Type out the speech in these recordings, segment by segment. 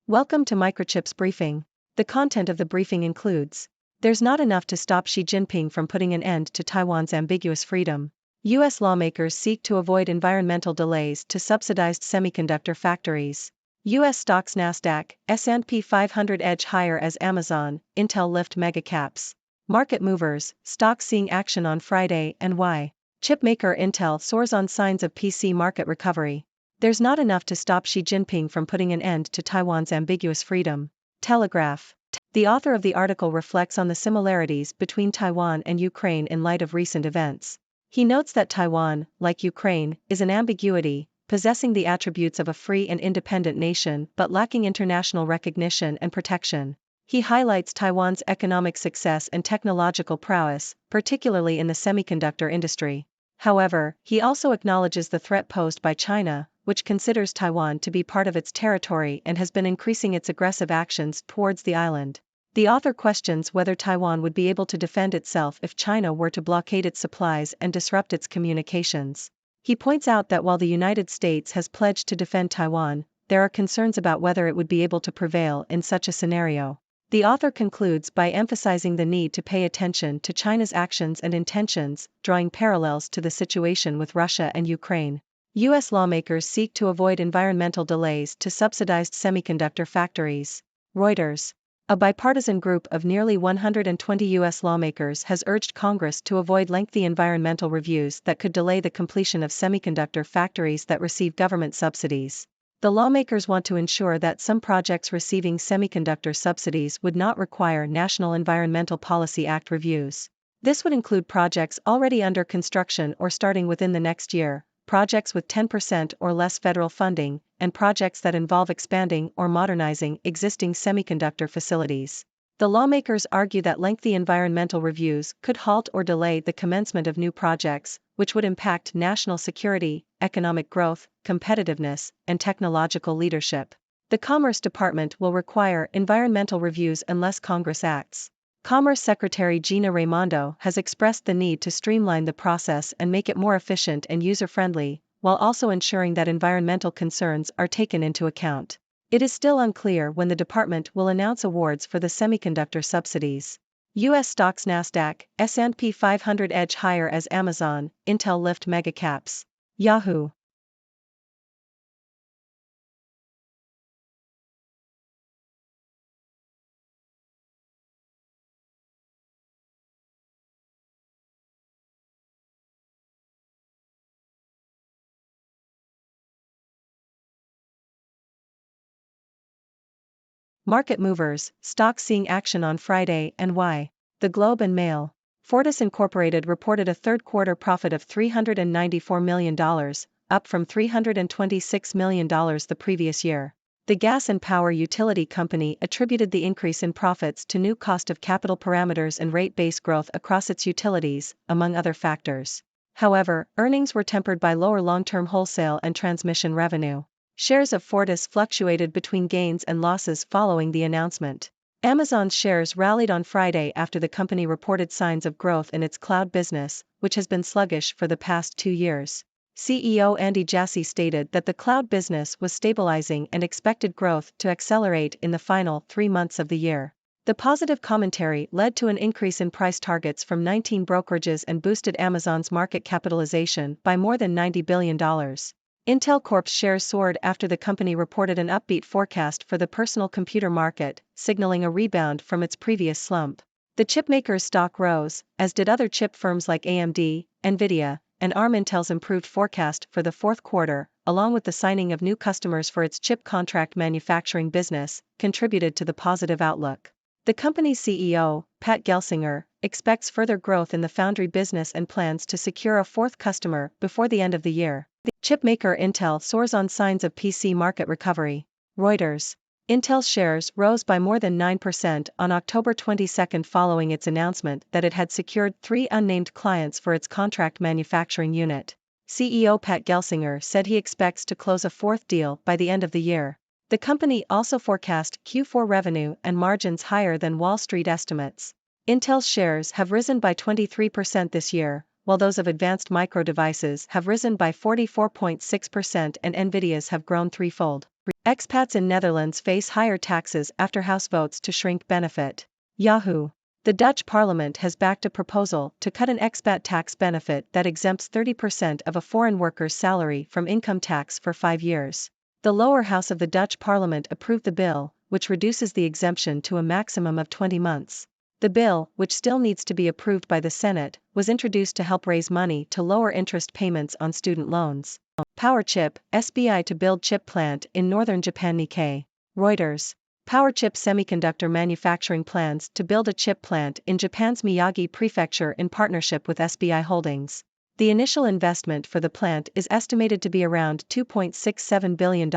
Welcome to Microchip's briefing. The content of the briefing includes: there's not enough to stop Xi Jinping from putting an end to Taiwan's ambiguous freedom. U.S. lawmakers seek to avoid environmental delays to subsidized semiconductor factories. U.S. stocks Nasdaq, S&P 500 edge higher as Amazon, Intel lift mega caps. Market movers, stocks seeing action on Friday and why. Chip maker Intel soars on signs of PC market recovery. There's not enough to stop Xi Jinping from putting an end to Taiwan's ambiguous freedom. Telegraph. The author of the article reflects on the similarities between Taiwan and Ukraine in light of recent events. He notes that Taiwan, like Ukraine, is an ambiguity, possessing the attributes of a free and independent nation but lacking international recognition and protection. He highlights Taiwan's economic success and technological prowess, particularly in the semiconductor industry. However, he also acknowledges the threat posed by China, which considers Taiwan to be part of its territory and has been increasing its aggressive actions towards the island. The author questions whether Taiwan would be able to defend itself if China were to blockade its supplies and disrupt its communications. He points out that while the United States has pledged to defend Taiwan, there are concerns about whether it would be able to prevail in such a scenario. The author concludes by emphasizing the need to pay attention to China's actions and intentions, drawing parallels to the situation with Russia and Ukraine. U.S. lawmakers seek to avoid environmental delays to subsidized semiconductor factories. Reuters. A bipartisan group of nearly 120 U.S. lawmakers has urged Congress to avoid lengthy environmental reviews that could delay the completion of semiconductor factories that receive government subsidies. The lawmakers want to ensure that some projects receiving semiconductor subsidies would not require National Environmental Policy Act reviews. This would include projects already under construction or starting within the next year, projects with 10% or less federal funding, and projects that involve expanding or modernizing existing semiconductor facilities. The lawmakers argue that lengthy environmental reviews could halt or delay the commencement of new projects, which would impact national security, economic growth, competitiveness, and technological leadership. The Commerce Department will require environmental reviews unless Congress acts. Commerce Secretary Gina Raimondo has expressed the need to streamline the process and make it more efficient and user-friendly, while also ensuring that environmental concerns are taken into account. It is still unclear when the department will announce awards for the semiconductor subsidies. U.S. stocks Nasdaq, S&P 500 edge higher as Amazon, Intel lift mega caps. Yahoo! Market movers, stocks seeing action on Friday and why. The Globe and Mail. Fortis Incorporated reported a third-quarter profit of $394 million, up from $326 million the previous year. The gas and power utility company attributed the increase in profits to new cost of capital parameters and rate-based growth across its utilities, among other factors. However, earnings were tempered by lower long-term wholesale and transmission revenue. Shares of Fortis fluctuated between gains and losses following the announcement. Amazon's shares rallied on Friday after the company reported signs of growth in its cloud business, which has been sluggish for the past 2 years. CEO Andy Jassy stated that the cloud business was stabilizing and expected growth to accelerate in the final 3 months of the year. The positive commentary led to an increase in price targets from 19 brokerages and boosted Amazon's market capitalization by more than $90 billion. Intel Corp's shares soared after the company reported an upbeat forecast for the personal computer market, signaling a rebound from its previous slump. The chipmaker's stock rose, as did other chip firms like AMD, Nvidia, and ARM. Intel's improved forecast for the fourth quarter, along with the signing of new customers for its chip contract manufacturing business, contributed to the positive outlook. The company's CEO, Pat Gelsinger, expects further growth in the foundry business and plans to secure a fourth customer before the end of the year. Chipmaker Intel soars on signs of PC market recovery. Reuters. Intel's shares rose by more than 9% on October 22 following its announcement that it had secured 3 unnamed clients for its contract manufacturing unit. CEO Pat Gelsinger said he expects to close a fourth deal by the end of the year. The company also forecast Q4 revenue and margins higher than Wall Street estimates. Intel's shares have risen by 23% this year, while those of Advanced Micro Devices have risen by 44.6% and Nvidia's have grown threefold. Expats in Netherlands face higher taxes after House votes to shrink benefit. Yahoo! The Dutch parliament has backed a proposal to cut an expat tax benefit that exempts 30% of a foreign worker's salary from income tax for 5 years. The lower house of the Dutch parliament approved the bill, which reduces the exemption to a maximum of 20 months. The bill, which still needs to be approved by the Senate, was introduced to help raise money to lower interest payments on student loans. Power chip, SBI to build chip plant in northern Japan. Nikkei. Reuters. Power chip semiconductor manufacturing plans to build a chip plant in Japan's Miyagi Prefecture in partnership with SBI Holdings. The initial investment for the plant is estimated to be around $2.67 billion,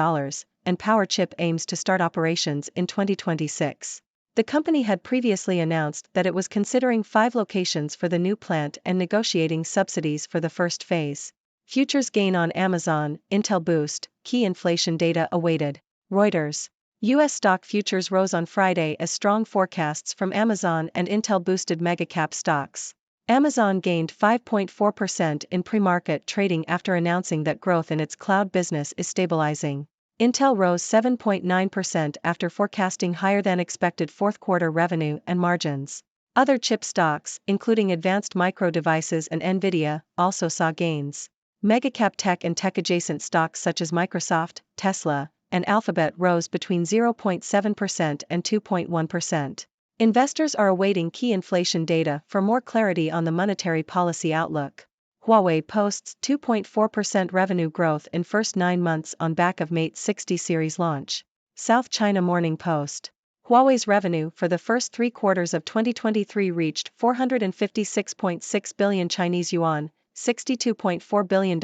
and Power Chip aims to start operations in 2026. The company had previously announced that it was considering 5 locations for the new plant and negotiating subsidies for the first phase. Futures gain on Amazon, Intel boost, key inflation data awaited. Reuters. U.S. stock futures rose on Friday as strong forecasts from Amazon and Intel boosted megacap stocks. Amazon gained 5.4% in pre-market trading after announcing that growth in its cloud business is stabilizing. Intel rose 7.9% after forecasting higher than expected fourth-quarter revenue and margins. Other chip stocks, including Advanced Micro Devices and Nvidia, also saw gains. Megacap tech and tech-adjacent stocks such as Microsoft, Tesla, and Alphabet rose between 0.7% and 2.1%. Investors are awaiting key inflation data for more clarity on the monetary policy outlook. Huawei posts 2.4% revenue growth in first 9 months on back of Mate 60 series launch. South China Morning Post. Huawei's revenue for the first 3 quarters of 2023 reached 456.6 billion Chinese yuan, $62.4 billion,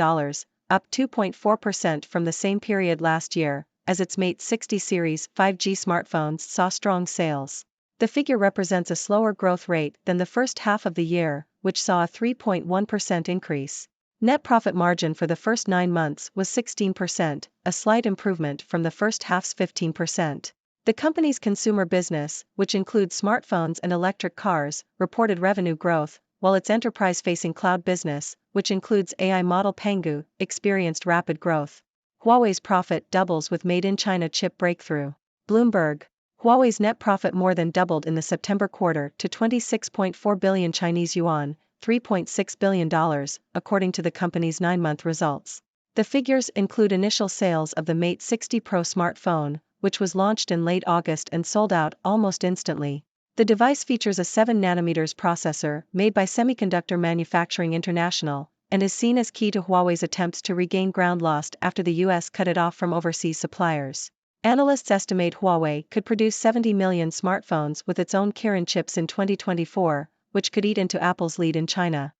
up 2.4% from the same period last year, as its Mate 60 series 5G smartphones saw strong sales. The figure represents a slower growth rate than the first half of the year, which saw a 3.1% increase. Net profit margin for the first 9 months was 16%, a slight improvement from the first half's 15%. The company's consumer business, which includes smartphones and electric cars, reported revenue growth, while its enterprise-facing cloud business, which includes AI model Pangu, experienced rapid growth. Huawei's profit doubles with made-in-China chip breakthrough. Bloomberg. Huawei's net profit more than doubled in the September quarter to 26.4 billion Chinese yuan, $3.6 billion, according to the company's 9-month results. The figures include initial sales of the Mate 60 Pro smartphone, which was launched in late August and sold out almost instantly. The device features a 7nm processor made by Semiconductor Manufacturing International, and is seen as key to Huawei's attempts to regain ground lost after the US cut it off from overseas suppliers. Analysts estimate Huawei could produce 70 million smartphones with its own Kirin chips in 2024, which could eat into Apple's lead in China.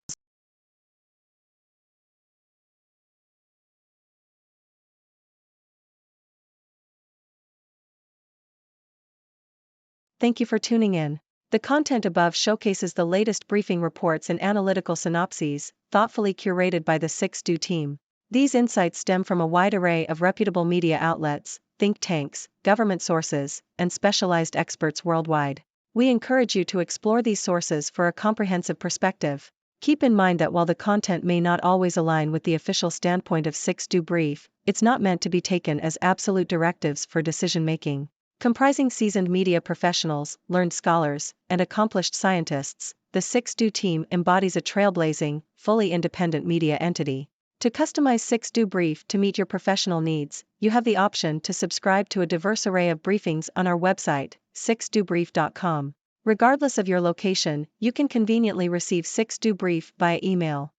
Thank you for tuning in. The content above showcases the latest briefing reports and analytical synopses, thoughtfully curated by the 6Do team. These insights stem from a wide array of reputable media outlets, think tanks, government sources, and specialized experts worldwide. We encourage you to explore these sources for a comprehensive perspective. Keep in mind that while the content may not always align with the official standpoint of 6Do Brief, it's not meant to be taken as absolute directives for decision-making. Comprising seasoned media professionals, learned scholars, and accomplished scientists, the 6Do team embodies a trailblazing, fully independent media entity. To customize 6Do Brief to meet your professional needs, you have the option to subscribe to a diverse array of briefings on our website, 6dobrief.com. Regardless of your location, you can conveniently receive 6Do Brief via email.